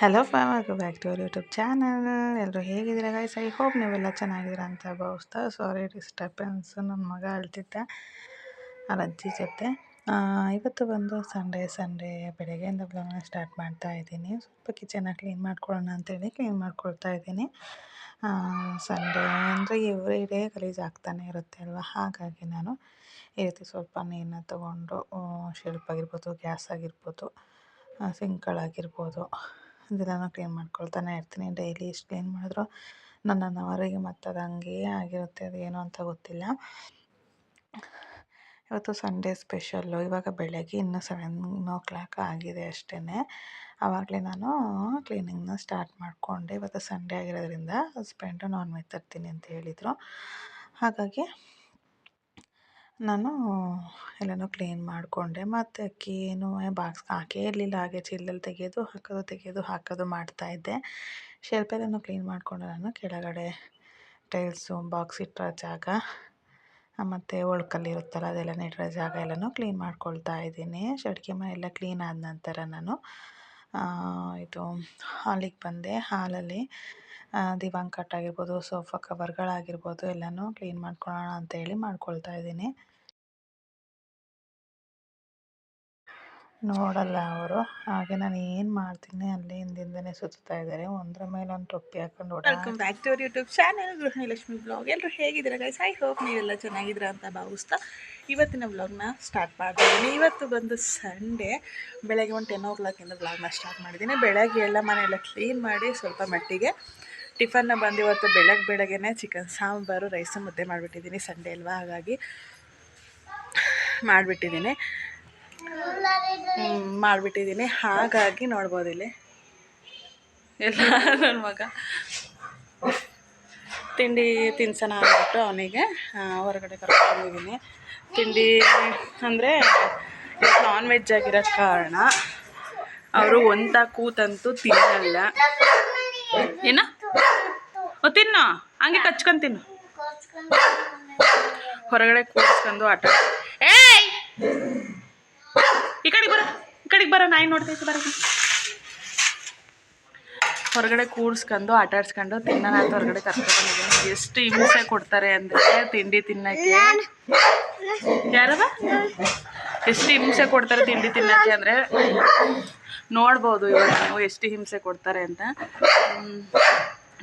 Hello welcome back to our YouTube channel. ಎಲ್ಲರೂ ಹೇಗಿದ್ದೀರಾ guys? I hope ನೀವೆಲ್ಲ ಚೆನ್ನಾಗಿದ್ದೀರಾ ಅಂತ ಭಾವಿಸ್ತಾ. ಸಾರಿ ಡಿಸ್ಟರ್ಬೆನ್ಸ್, ನನ್ನ ಮಗ ಅಳ್ತಿದ್ದ ಅವ್ರ ಅಜ್ಜಿ ಜೊತೆ. ಇವತ್ತು ಬಂದು ಸಂಡೇ ಬೆಳಗ್ಗೆಯಿಂದ ಬ್ಲಾಗ್ನ ಸ್ಟಾರ್ಟ್ ಮಾಡ್ತಾ ಇದ್ದೀನಿ. ಸ್ವಲ್ಪ ಕಿಚನ್ನ ಕ್ಲೀನ್ ಮಾಡ್ಕೊಳ್ಳೋಣ ಅಂತೇಳಿ ಕ್ಲೀನ್ ಮಾಡ್ಕೊಳ್ತಾ ಇದ್ದೀನಿ. ಸಂಡೇ ಅಂದರೆ ಎವ್ರಿ ಡೇ ಗಲೀಜು ಆಗ್ತಾನೆ ಇರುತ್ತೆ ಅಲ್ವಾ, ಹಾಗಾಗಿ ನಾನು ಈ ರೀತಿ ಸ್ವಲ್ಪ ನೀರನ್ನ ತೊಗೊಂಡು ಶೆಲ್ಫ್ ಆಗಿರ್ಬೋದು, ಗ್ಯಾಸ್ ಆಗಿರ್ಬೋದು, ಸಿಂಕ್ಗಳಾಗಿರ್ಬೋದು ಇದೆಲ್ಲನೂ ಕ್ಲೀನ್ ಮಾಡ್ಕೊಳ್ತಾನೆ ಇರ್ತೀನಿ. ಡೈಲಿ ಎಷ್ಟು ಕ್ಲೀನ್ ಮಾಡಿದ್ರು ನನ್ನ ಅವರಿಗೆ ಮತ್ತು ಅದು ಹಂಗೇ ಆಗಿರುತ್ತೆ, ಅದು ಏನು ಅಂತ ಗೊತ್ತಿಲ್ಲ. ಇವತ್ತು ಸಂಡೇ ಸ್ಪೆಷಲ್ಲು. ಇವಾಗ ಬೆಳಗ್ಗೆ ಇನ್ನೂ 7 o'clock ಆಗಿದೆ ಅಷ್ಟೇ. ಆವಾಗಲೇ ನಾನು ಕ್ಲೀನಿಂಗ್ನ ಸ್ಟಾರ್ಟ್ ಮಾಡಿಕೊಂಡೆ. ಇವತ್ತು ಸಂಡೇ ಆಗಿರೋದ್ರಿಂದ ಹಸ್ಬೆಂಡು ನಾನ್ ವೆಜ್ ತರ್ತೀನಿ ಅಂತ ಹೇಳಿದರು. ಹಾಗಾಗಿ ನಾನು ಎಲ್ಲನೂ ಕ್ಲೀನ್ ಮಾಡಿಕೊಂಡೆ. ಮತ್ತು ಅಕ್ಕಿನೂ ಬಾಕ್ಸ್ಗೆ ಹಾಕೇ ಇರಲಿಲ್ಲ, ಹಾಗೆ ಚೀಲದಲ್ಲಿ ತೆಗೆಯೋದು ಹಾಕೋದು ಮಾಡ್ತಾಯಿದ್ದೆ. ಶೆಲ್ಫೆಲ್ಲನೂ ಕ್ಲೀನ್ ಮಾಡಿಕೊಂಡೆ. ನಾನು ಕೆಳಗಡೆ ಟೈಲ್ಸು, ಬಾಕ್ಸ್ ಇಟ್ಟಿರೋ ಜಾಗ ಮತ್ತು ಒಳ್ಕಲ್ಲಿ ಇರುತ್ತಲ್ಲ ಅದೆಲ್ಲ ಇಟ್ಟಿರೋ ಜಾಗ ಎಲ್ಲನೂ ಕ್ಲೀನ್ ಮಾಡ್ಕೊಳ್ತಾ ಇದ್ದೀನಿ. ಅಡುಗೆ ಮನೆ ಎಲ್ಲ ಕ್ಲೀನ್ ಆದ ನಂತರ ನಾನು ಇದು ಹಾಲಿಗೆ ಬಂದೆ. ಹಾಲಲ್ಲಿ ದಿವಾನ್ ಕಟ್ ಆಗಿರ್ಬೋದು, ಸೋಫಾ ಕವರ್ಗಳಾಗಿರ್ಬೋದು ಎಲ್ಲನೂ ಕ್ಲೀನ್ ಮಾಡ್ಕೊಳ್ಳೋಣ ಅಂತೇಳಿ ಮಾಡ್ಕೊಳ್ತಾ ಇದ್ದೀನಿ. ನೋಡಲ್ಲ ಅವರು, ಹಾಗೆ ನಾನು ಏನು ಮಾಡ್ತೀನಿ ಅಲ್ಲಿ ಹಿಂದಿಂದನೇ ಸುತ್ತಾ ಇದ್ದಾರೆ. ಒಂದರ ಮೇಲೆ ಒಂದು ಟೊಪ್ಪಿ ಹಾಕೊಂಡು welcome back to our YouTube channel Gruhini Lakshmi blog. ಎಲ್ಲರೂ ಹೇಗಿದ್ದೀರಾ ಗೈಸ್? ಐ ಹೋಪ್ ನೀವೆಲ್ಲ ಚೆನ್ನಾಗಿದ್ದೀರಾ ಅಂತ ಭಾವಿಸ್ತಾ ಇವತ್ತಿನ ಬ್ಲಾಗ್ನ ಸ್ಟಾರ್ಟ್ ಮಾಡ್ತಿದ್ದೀನಿ. ಇವತ್ತು ಬಂದು ಸಂಡೇ ಬೆಳಗ್ಗೆ ಒಂದು 10 o'clock ಬ್ಲಾಗ್ನ ಸ್ಟಾರ್ಟ್ ಮಾಡಿದ್ದೀನಿ. ಬೆಳಗ್ಗೆ ಎಲ್ಲ ಮನೆಯೆಲ್ಲ ಕ್ಲೀನ್ ಮಾಡಿ ಸ್ವಲ್ಪ ಮಟ್ಟಿಗೆ ಟಿಫನ್ನ ಬಂದು ಇವತ್ತು ಬೆಳಗ್ಗೆನೇ ಚಿಕನ್ ಸಾಂಬಾರು, ರೈಸು, ಮುದ್ದೆ ಮಾಡಿಬಿಟ್ಟಿದ್ದೀನಿ. ಸಂಡೇ ಅಲ್ವಾ, ಹಾಗಾಗಿ ಮಾಡಿಬಿಟ್ಟಿದ್ದೀನಿ. ಹಾಗಾಗಿ ನೋಡ್ಬೋದು ಇಲ್ಲಿ ಎಲ್ಲ ನನ್ನ ಮಗ ತಿಂಡಿ ತಿನ್ಸೋಣ ಅಂದ್ಬಿಟ್ಟು ಅವನಿಗೆ ಹೊರಗಡೆ ಕರ್ಕೊಂಡಿದ್ದೀನಿ. ತಿಂಡಿ ಅಂದರೆ ನಾನ್ ವೆಜ್ ಆಗಿರೋ ಕಾರಣ ಅವರು ಒಂದ ಕೂತಂತೂ ತಿನ್ನಲ್ಲ. ಏನು ತಿನ್ನು, ಹಂಗೆ ಕಚ್ಕೊಂಡು ತಿನ್ನು. ಹೊರಗಡೆ ಕೂರಿಸ್ಕೊಂಡು ಆಟ, ಏಯ್ ಈ ಕಡೆಗೆ ಬರೋ ನಾಯಿ ನೋಡ್ತೈತೆ, ಬರ ಹೊರಗಡೆ ಕೂರಿಸ್ಕೊಂಡು ಆಟ ಆಡ್ಸ್ಕೊಂಡು ತಿನ್ನೋಣ ಅಂತ ಹೊರಗಡೆ ಕರ್ಕೊಂಡಿದ್ದೀನಿ. ಎಷ್ಟು ಹಿಂಸೆ ಕೊಡ್ತಾರೆ ಅಂದರೆ ತಿಂಡಿ ತಿನ್ನೋಕ್ಕೆ, ಯಾರದ ಎಷ್ಟು ಹಿಂಸೆ ಕೊಡ್ತಾರೆ ತಿಂಡಿ ತಿನ್ನೋಕ್ಕೆ ಅಂದರೆ ನೋಡ್ಬೋದು ಇವಾಗ ನೀವು ಎಷ್ಟು ಹಿಂಸೆ ಕೊಡ್ತಾರೆ ಅಂತ.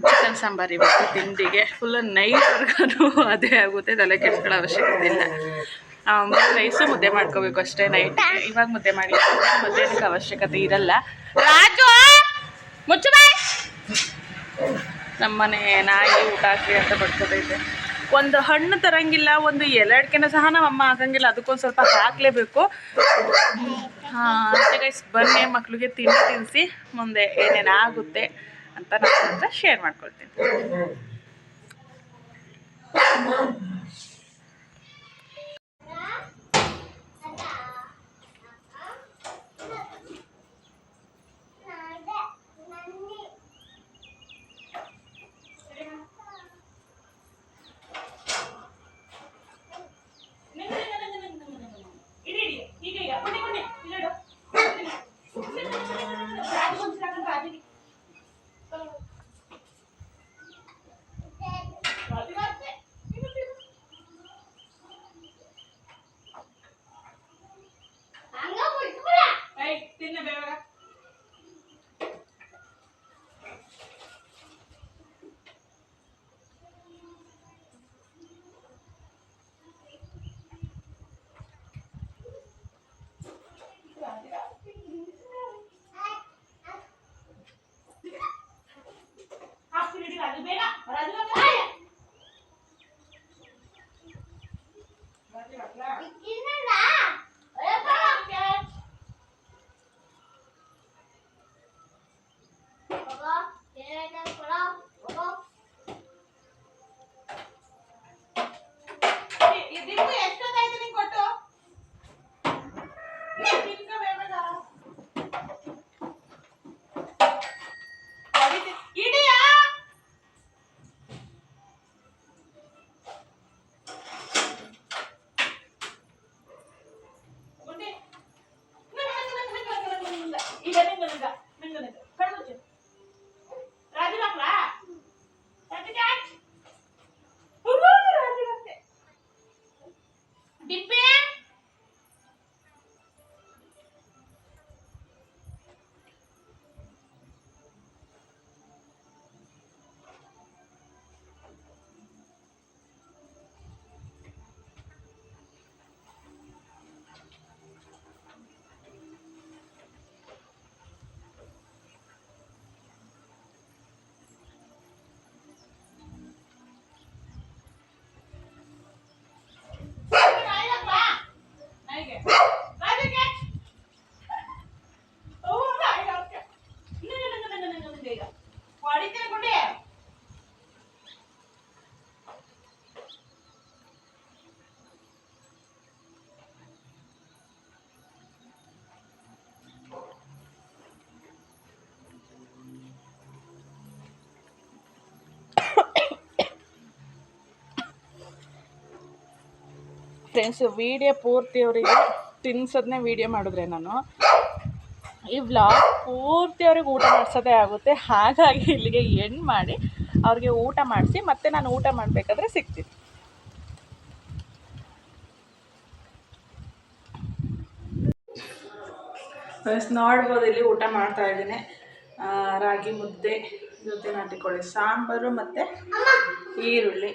ಚಿಕನ್ ಸಾಂಬಾರು ಇವತ್ತು ತಿಂಡಿಗೆ ಫುಲ್ಲು ನೈಟ್ವರೆಗೂ ಅದೇ ಆಗುತ್ತೆ, ತಲೆ ಕೆಡಿಸ್ಕೊಳ್ಳೋ ಅವಶ್ಯಕತೆ ಇಲ್ಲ. ರೈಸು ಮುದ್ದೆ ಮಾಡ್ಕೋಬೇಕು ಅಷ್ಟೇ ನೈಟಿಗೆ. ಇವಾಗ ಮುದ್ದೆ ಮಾಡಿ ಮಧ್ಯಾಹ್ನಕ್ಕೆ ಅವಶ್ಯಕತೆ ಇರಲ್ಲ. ರಾಜು ಮುಚ್ಚು ಬಾಯ್. ನಮ್ಮನೆ ನಾಯಿ ಊಟ ಹಾಕಿ ಅಂತ ಬಡ್ಕೋತೈತೆ. ಒಂದು ಹಣ್ಣು ತರಂಗಿಲ್ಲ, ಒಂದು ಎಲೆ ಸಹ ನಮ್ಮಮ್ಮ ಹಾಕಂಗಿಲ್ಲ, ಅದಕ್ಕೊಂದು ಸ್ವಲ್ಪ ಹಾಕಲೇಬೇಕು. ಅಷ್ಟೇ ಗೈಸ್, ಬನ್ನಿ ಮಕ್ಕಳಿಗೆ ತಿಂಡಿ ತಿನ್ನಿಸಿ ಮುಂದೆ ಏನೇನಾಗುತ್ತೆ ಅಂತ ನಾನು ಹತ್ರ ಶೇರ್ ಮಾಡ್ಕೊಳ್ತೀನಿ. ಫ್ರೆಂಡ್ಸ್ ವೀಡಿಯೋ ಪೂರ್ತಿ ಅವರಿಗೆ ತಿನ್ಸೋದನ್ನೇ ವೀಡಿಯೋ ಮಾಡಿದ್ರೆ ನಾನು ಈ ವ್ಲಾಗ್ ಪೂರ್ತಿ ಅವ್ರಿಗೆ ಊಟ ಮಾಡಿಸೋದೇ ಆಗುತ್ತೆ. ಹಾಗಾಗಿ ಇಲ್ಲಿಗೆ ಎಂಡ್ ಮಾಡಿ ಅವ್ರಿಗೆ ಊಟ ಮಾಡಿಸಿ ಮತ್ತೆ ನಾನು ಊಟ ಮಾಡಬೇಕಾದ್ರೆ ಸಿಗ್ತೀನಿ. ಫ್ರೆಂಡ್ಸ್ ನೋಡ್ಬೋದು ಇಲ್ಲಿ ಊಟ ಮಾಡ್ತಾ ಇದ್ದೀನಿ. ರಾಗಿ ಮುದ್ದೆ ಜೊತೆ ನಾಟಿಕೋಳಿ ಸಾಂಬಾರು ಮತ್ತು ಈರುಳ್ಳಿ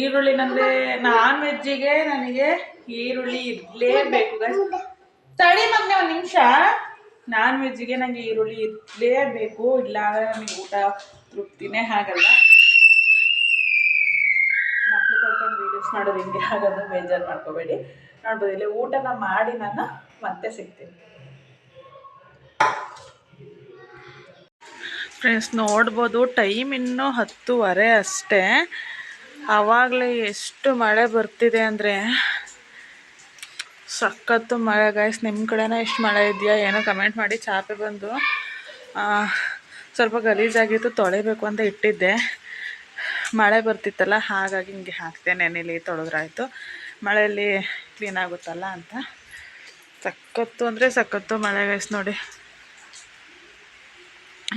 ಈರುಳ್ಳಿನಂದರೆ ನಾನ್ ವೆಜ್ಜಿಗೆ ನನಗೆ ಈರುಳ್ಳಿ ಇರಲೇಬೇಕು. ತಡಿ ಮಗನೇ ಒಂದು ನಿಮಿಷ. ನಾನ್ ವೆಜ್ಜಿಗೆ ನನಗೆ ಈರುಳ್ಳಿ ಇರಲೇಬೇಕು, ಇಲ್ಲಾಂದರೆ ನನಗೆ ಊಟ ತೃಪ್ತಿನೇ ಆಗಲ್ಲ. ಮಕ್ಕಳು ಕರ್ಕೊಂಡು ವೀಡಿಯೋಸ್ ಮಾಡೋದು ಹಿಂಗೆ ಆಗೋದು, ಬೇಜಾರು ಮಾಡ್ಕೋಬೇಡಿ. ನೋಡ್ಬೋದು ಇಲ್ಲಿ ಊಟನ ಮಾಡಿ ನಾನು ಮತ್ತೆ ಸಿಗ್ತೀನಿ. ಫ್ರೆಂಡ್ಸ್ ನೋಡ್ಬೋದು ಟೈಮ್ ಇನ್ನೂ 10:30 ಅಷ್ಟೇ. ಆವಾಗಲೇ ಎಷ್ಟು ಮಳೆ ಬರ್ತಿದೆ ಅಂದರೆ ಸಖತ್ತು ಮಳೆ ಗೈಸ್. ನಿಮ್ಮ ಕಡೆನೇ ಎಷ್ಟು ಮಳೆ ಇದೆಯಾ ಏನೋ ಕಮೆಂಟ್ ಮಾಡಿ. ಚಾಪೆ ಬಂದು ಸ್ವಲ್ಪ ಗಲೀಜಾಗಿತ್ತು, ತೊಳಿಬೇಕು ಅಂತ ಇಟ್ಟಿದ್ದೆ. ಮಳೆ ಬರ್ತಿತ್ತಲ್ಲ ಹಾಗಾಗಿ ಹಿಂಗೆ ಹಾಕ್ತೆ. ನೆನೆಲಿ ತೊಳೆದ್ರಾಯ್ತು, ಮಳೆಯಲ್ಲಿ ಕ್ಲೀನ್ ಆಗುತ್ತಲ್ಲ ಅಂತ. ಸಖತ್ತು ಅಂದರೆ ಸಖತ್ತು ಮಳೆ ಗೈಸ್. ನೋಡಿ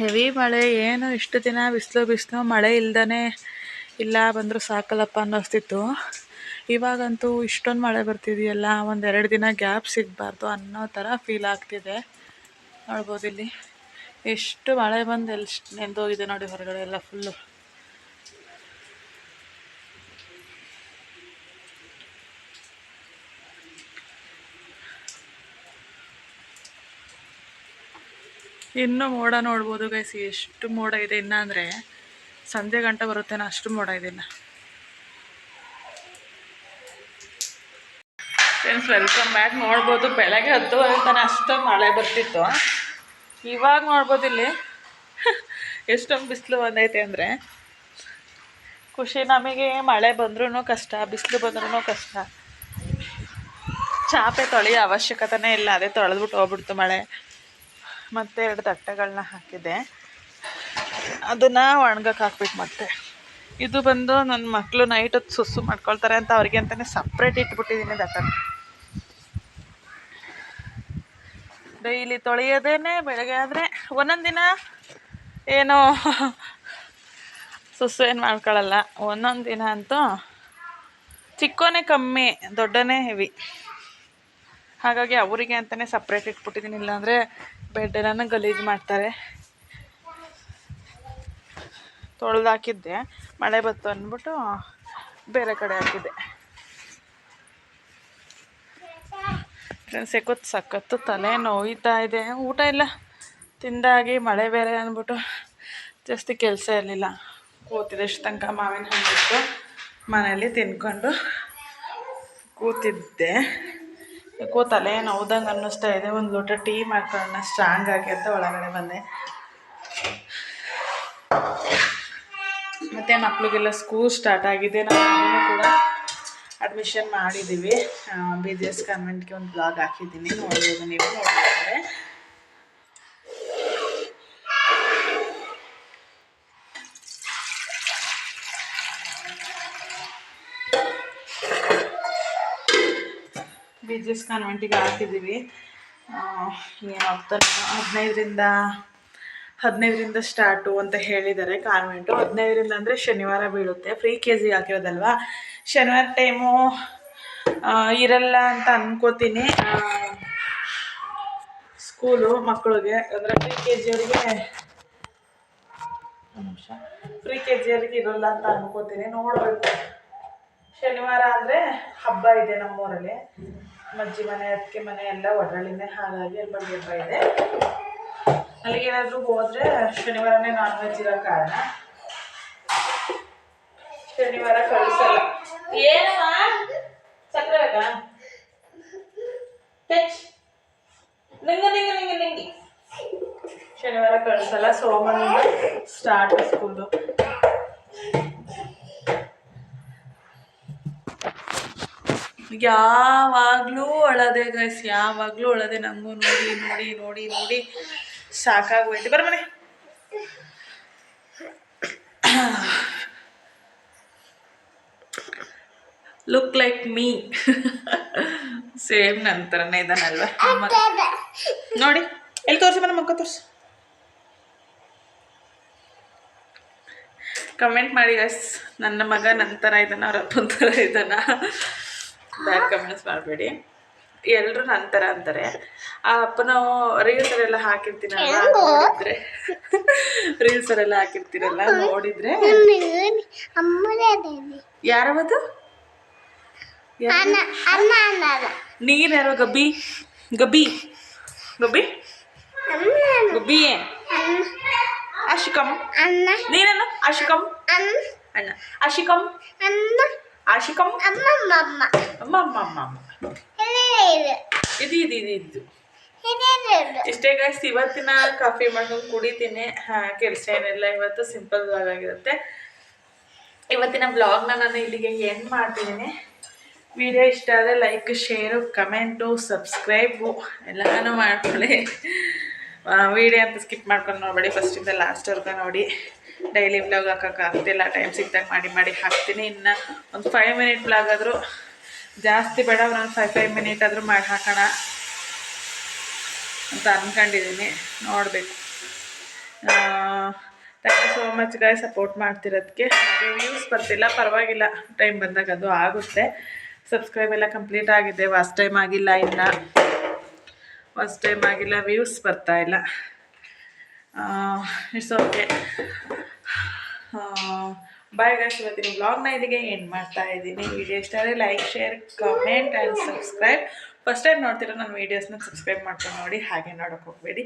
ಹೆವಿ ಮಳೆ. ಏನು ಇಷ್ಟು ದಿನ ಬಿಸಿಲು ಮಳೆ ಇಲ್ದೇ ಇಲ್ಲ ಬಂದರೂ ಸಾಕಲ್ಲಪ್ಪ ಅನ್ನಿಸ್ತಿತ್ತು. ಇವಾಗಂತೂ ಇಷ್ಟೊಂದು ಮಳೆ ಬರ್ತಿದೆಯಲ್ಲ, 1-2 ದಿನ ಗ್ಯಾಪ್ ಸಿಗಬಾರ್ದು ಅನ್ನೋ ಥರ ಫೀಲ್ ಆಗ್ತಿದೆ. ನೋಡ್ಬೋದು ಇಲ್ಲಿ ಎಷ್ಟು ಮಳೆ ಬಂದು ಎಷ್ಟು ನೆಂದೋಗಿದೆ ನೋಡಿ ಹೊರಗಡೆ ಎಲ್ಲ ಫುಲ್ಲು. ಇನ್ನೂ ಮೋಡ ನೋಡ್ಬೋದು ಗೈಸ್, ಎಷ್ಟು ಮೋಡ ಇದೆ ಇನ್ನು. ಅಂದರೆ ಸಂಜೆ ಗಂಟೆ ಬರುತ್ತೇನೋ ಅಷ್ಟು ಮೋಡ ಇದೆ ಇನ್ನು. Friends welcome back. ನೋಡ್ಬೋದು ಬೆಳಗ್ಗೆ 10:30 ತನಕ ಅಷ್ಟೊಂದು ಮಳೆ ಬರ್ತಿತ್ತು. ಇವಾಗ ನೋಡ್ಬೋದು ಇಲ್ಲಿ ಎಷ್ಟೊಂದು ಬಿಸಿಲು ಬಂದೈತೆ ಅಂದರೆ ಖುಷಿ. ನಮಗೆ ಮಳೆ ಬಂದ್ರೂ ಕಷ್ಟ, ಬಿಸಿಲು ಬಂದ್ರೂ ಕಷ್ಟ. ಚಾಪೆ ತೊಳೆಯೋ ಅವಶ್ಯಕತೆನೇ ಇಲ್ಲ, ಅದೇ ತೊಳೆದ್ಬಿಟ್ಟು ಹೋಗ್ಬಿಡ್ತು ಮಳೆ. ಮತ್ತೆ 2 ತಟ್ಟೆಗಳನ್ನ ಹಾಕಿದ್ದೆ, ಅದನ್ನು ಒಣಗಕ್ಕೆ ಹಾಕ್ಬಿಟ್ಟು ಮತ್ತೆ ಇದು ಬಂದು ನನ್ನ ಮಕ್ಕಳು ನೈಟ್ ಹೊತ್ತು ಸುಸ್ಸು ಮಾಡ್ಕೊಳ್ತಾರೆ ಅಂತ ಅವ್ರಿಗೆ ಅಂತಲೇ ಸಪ್ರೇಟ್ ಇಟ್ಬಿಟ್ಟಿದ್ದೀನಿ ದಟ್ಟ. ಡೈಲಿ ತೊಳೆಯೋದೇನೆ ಬೆಳಗ್ಗೆ ಆದರೆ. ಒಂದೊಂದು ದಿನ ಏನೋ ಸುಸ್ಸು ಏನು ಮಾಡ್ಕೊಳ್ಳಲ್ಲ. ಒಂದೊಂದು ದಿನ ಅಂತೂ ಚಿಕ್ಕೋನೇ ಕಮ್ಮಿ, ದೊಡ್ಡನೇ ಹೆವಿ. ಹಾಗಾಗಿ ಅವರಿಗೆ ಅಂತಲೇ ಸಪ್ರೇಟ್ ಇಟ್ಬಿಟ್ಟಿದ್ದೀನಿ, ಇಲ್ಲಾಂದರೆ ಬೆಡ್ಡೆಲ್ಲ ಗಲೀಜು ಮಾಡ್ತಾರೆ. ತೊಳೆದು ಹಾಕಿದ್ದೆ, ಮಳೆ ಬತ್ತು ಅಂದ್ಬಿಟ್ಟು ಬೇರೆ ಕಡೆ ಹಾಕಿದ್ದೆ. ಫ್ರೆಂಡ್ಸ್ ಸಖತ್ತು ತಲೆ ನೋಯ್ತಾ ಇದೆ. ಊಟ ಇಲ್ಲ ತಿಂದಾಗಿ ಮಳೆ ಬೇರೆ ಅಂದ್ಬಿಟ್ಟು ಜಾಸ್ತಿ ಕೆಲಸ ಇರಲಿಲ್ಲ. ಕೂತಿದ್ದಷ್ಟು ತನಕ ಮಾವಿನ ಹಣ್ಣಿತ್ತು ಮನೇಲಿ ತಿನ್ಕೊಂಡು ಕೂತಿದ್ದೆ. ತಲೆ ನೋವ್ದಂಗೆ ಅನ್ನಿಸ್ತಾ ಇದೆ. ಒಂದು ಲೋಟ ಟೀ ಮಾಡ್ಕೊಳ್ಳೋಣ ಸ್ಟ್ರಾಂಗ್ ಆಗಿ ಅಂತ ಒಳಗಡೆ ಬಂದೆ. ಮತ್ತು ಮಕ್ಕಳಿಗೆಲ್ಲ ಸ್ಕೂಲ್ ಸ್ಟಾರ್ಟ್ ಆಗಿದೆ. ನಾವು ಕೂಡ ಅಡ್ಮಿಷನ್ ಮಾಡಿದ್ದೀವಿ. BGS ಕಾನ್ವೆಂಟ್ಗೆ ಒಂದು ಬ್ಲಾಗ್ ಹಾಕಿದ್ದೀನಿ, ನೋಡ್ಬೋದು ನೀವು. ನೋಡಿದರೆ BGS ಕಾನ್ವೆಂಟಿಗೆ ಹಾಕಿದ್ದೀವಿ. ಏನಾಗ್ತಾರೆ 15ರಿಂದ ಸ್ಟಾರ್ಟು ಅಂತ ಹೇಳಿದ್ದಾರೆ ಕಾನ್ವೆಂಟು. 15ರಿಂದ ಅಂದರೆ ಶನಿವಾರ ಬೀಳುತ್ತೆ. ಫ್ರೀ KG ಹಾಕಿರೋದಲ್ವ, ಶನಿವಾರ ಟೈಮು ಇರಲ್ಲ ಅಂತ ಅನ್ಕೋತೀನಿ ಸ್ಕೂಲು ಮಕ್ಕಳಿಗೆ. ಅಂದರೆ ಫ್ರೀ KG ಅವ್ರಿಗೆ ಇರಲ್ಲ ಅಂತ ಅನ್ಕೋತೀನಿ. ನೋಡಬೇಕು. ಶನಿವಾರ ಅಂದರೆ ಹಬ್ಬ ಇದೆ ನಮ್ಮೂರಲ್ಲಿ, ಮಜ್ಜಿ ಮನೆ ಅದಕ್ಕೆ ಮನೆ ಎಲ್ಲ ಒಡ್ರಳಿನೇ. ಹಾಗಾಗಿ ಅಲ್ಲಿ ಬಗ್ಗೆ ಹಬ್ಬ ಇದೆ. ಅಲ್ಲಿಗೇನಾದರೂ ಹೋದರೆ ಶನಿವಾರನೇ ನಾನ್ ವೆಜ್ ಇರೋ ಕಾರಣ ಶನಿವಾರ ಕಳಿಸಲ್ಲ. ಏನಮ್ಮ ಸಕ್ಕರೆ ಬೇಕಾ? ನಿಂಗೆ ಶನಿವಾರ ಕಳಿಸಲ್ಲ. ಸೋಮವಾರ ಸ್ಟಾರ್ಟ್ ಸ್ಕೂಲು. ಯಾವಾಗಲೂ ಅಳದೆ ಗೈಸ್, ಯಾವಾಗಲೂ ಅಳದೆ. ನನಗೂ ನೋಡಿ ನೋಡಿ ನೋಡಿ ನೋಡಿ ಸಾಕಾಗೋಯ್ತು. ಬರ್ಮನೆ ಲುಕ್ ಲೈಕ್ ಮೀ. ಸೇಮ್ ನನ್ನ ಥರನೇ ಇದ್ದಾನಲ್ವ ನೋಡಿ. ಎಲ್ಲಿ ತೋರಿಸಿ ಮನೆ ಮಕ್ಕ ತೋರಿಸಿ. ಕಮೆಂಟ್ ಮಾಡಿ ಗೈಸ್, ನನ್ನ ಮಗ ನನ್ನ ಥರ ಇದ್ದಾನ ಅವ್ರ ಅಪ್ಪನ ಥರ ಇದ್ದಾನ? ಬ್ಯಾಡ್ ಕಮೆಂಟ್ಸ್ ಮಾಡಬೇಡಿ. ಎಲ್ಲರೂ ನನ್ನ ಥರ ಅಂತಾರೆ. ಆ ಅಪ್ಪನ ರೀಲ್ಸರೆಲ್ಲ ಹಾಕಿರ್ತೀನಲ್ವ ನೋಡಿದ್ರೆ, ರೀಲ್ಸರೆಲ್ಲ ಹಾಕಿರ್ತೀರಲ್ಲ ನೋಡಿದ್ರೆ ಯಾರವದು ನೀನ್ ಯಾರೋ ಗಬ್ಬಿ ಗಬ್ಬಿ ಗಬ್ಬಿ ಗಬ್ಬಿಯೇ ಆಶಿಕಮ್ ನೀನೇನು ಆಶಿಕಮ್ ಅಣ್ಣ ಆಶಿಕಮ್ ಆಶಿಕಮ್ ಅಮ್ಮ ಅಮ್ಮ ಅಮ್ಮ ಅಮ್ಮ ಇದು ಇದು ಇದು ಇದು ಇಷ್ಟೇ ಗೈಸ್ ಇವತ್ತಿನ ಕಾಫಿ ಮಾಡ್ಕೊಂಡು ಕುಡಿತೀನಿ. ಕೆಲಸ ಏನಿಲ್ಲ ಇವತ್ತು, ಸಿಂಪಲ್ ವ್ಲಾಗ್ ಆಗಿರುತ್ತೆ. ಇವತ್ತಿನ ವ್ಲಾಗ್ನ ನಾನು ಇಲ್ಲಿಗೆ ಎಂಡ್ ಮಾಡ್ತಿದ್ದೀನಿ. ವಿಡಿಯೋ ಇಷ್ಟ ಆದರೆ ಲೈಕ್, ಶೇರು, ಕಮೆಂಟು, ಸಬ್ಸ್ಕ್ರೈಬು ಎಲ್ಲನೂ ಮಾಡ್ಕೊಳ್ಳಿ. ವಿಡಿಯೋ ಅಂತ ಸ್ಕಿಪ್ ಮಾಡ್ಕೊಂಡು ನೋಡಬೇಡಿ, ಫಸ್ಟಿಂದ ಲಾಸ್ಟ್ವರೆಗೂ ನೋಡಿ. ಡೈಲಿ ವ್ಲಾಗ್ ಹಾಕೋಕ್ಕಾಗ್ತಿಲ್ಲ, ಟೈಮ್ ಸಿಕ್ಕಿದಾಗ ಮಾಡಿ ಹಾಕ್ತೀನಿ. ಇನ್ನು ಒಂದು 5 ಮಿನಿಟ್ ವ್ಲಾಗ್ ಆದರೂ, ಜಾಸ್ತಿ ಬೇಡ, ಒಂದು 5 ಮಿನಿಟ್ ಆದರೂ ಮಾಡಿ ಹಾಕೋಣ ಅಂತ ಅಂದ್ಕೊಂಡಿದ್ದೀನಿ. ನೋಡಬೇಕು. Thank you so much guy support ಮಾಡ್ತಿರೋದಕ್ಕೆ. ಹಾಗೆ ವ್ಯೂಸ್ ಬರ್ತಿಲ್ಲ, ಪರವಾಗಿಲ್ಲ, ಟೈಮ್ ಬಂದಾಗ ಅದು ಆಗುತ್ತೆ. ಸಬ್ಸ್ಕ್ರೈಬ್ ಎಲ್ಲ ಕಂಪ್ಲೀಟ್ ಆಗಿದೆ, ಫಸ್ಟ್ ಟೈಮ್ ಆಗಿಲ್ಲ, ಇನ್ನು ಫಸ್ಟ್ ಟೈಮ್ ಆಗಿಲ್ಲ, ವ್ಯೂಸ್ ಬರ್ತಾಯಿಲ್ಲ. It's okay. ಬಾಯ್ ಗಾಯ್ಸ್, ಇವತ್ತಿನ ವ್ಲಾಗ್ನ ಇಲ್ಲಿಗೆ ಎಂಡ್ ಮಾಡ್ತಾ ಇದ್ದೀನಿ. ವಿಡಿಯೋ ಇಷ್ಟ ಆದರೆ like, share, comment and subscribe. First time ನೋಡ್ತಿರೋ ನನ್ನ ವೀಡಿಯೋಸ್ನ ಸಬ್ಸ್ಕ್ರೈಬ್ ಮಾಡ್ಕೊಂಡು ನೋಡಿ, ಹಾಗೆ ನೋಡೋಕೆ ಹೋಗಬೇಡಿ.